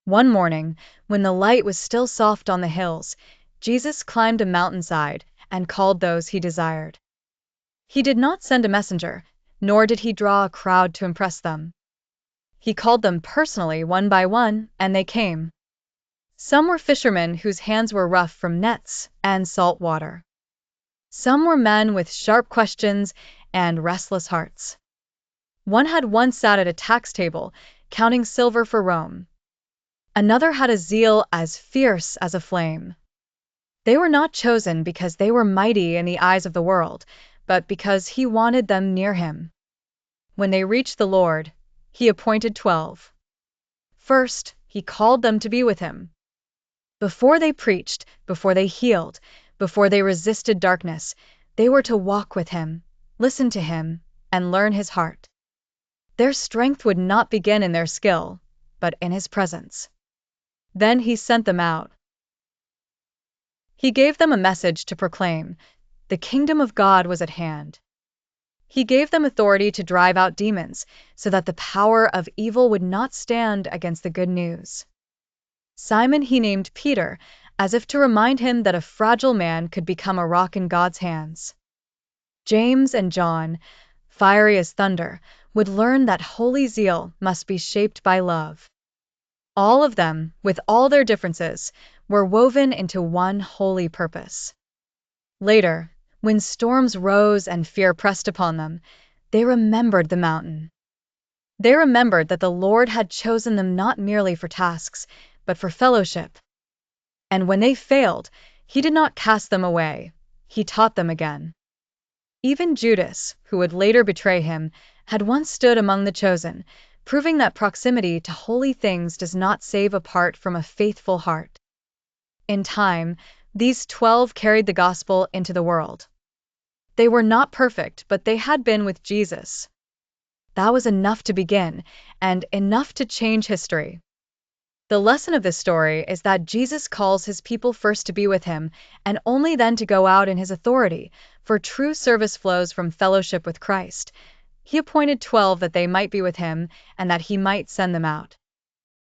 One morning, when the light was still soft on the hills, Jesus climbed a mountainside and called those he desired. He did not send a messenger, nor did he draw a crowd to impress them. He called them personally one by one, and they came. Some were fishermen whose hands were rough from nets and salt water. Some were men with sharp questions and restless hearts. One had once sat at a tax table, counting silver for Rome. Another had a zeal as fierce as a flame. They were not chosen because they were mighty in the eyes of the world, but because he wanted them near him. When they reached the Lord, he appointed 12. First, he called them to be with him. Before they preached, before they healed, before they resisted darkness, they were to walk with him, listen to him, and learn his heart. Their strength would not begin in their skill, but in his presence. Then he sent them out. He gave them a message to proclaim. The kingdom of God was at hand. He gave them authority to drive out demons, so that the power of evil would not stand against the good news. Simon he named Peter, as if to remind him that a fragile man could become a rock in God's hands. James and John, fiery as thunder, would learn that holy zeal must be shaped by love. All of them, with all their differences, were woven into one holy purpose. Later, when storms rose and fear pressed upon them, they remembered the mountain. They remembered that the Lord had chosen them not merely for tasks, but for fellowship. And when they failed, he did not cast them away. He taught them again. Even Judas, who would later betray him, had once stood among the chosen, proving that proximity to holy things does not save apart from a faithful heart. In time, these 12 carried the gospel into the world. They were not perfect, but they had been with Jesus. That was enough to begin, and enough to change history. The lesson of this story is that Jesus calls his people first to be with him, and only then to go out in his authority, for true service flows from fellowship with Christ. He appointed 12 that they might be with him, and that he might send them out.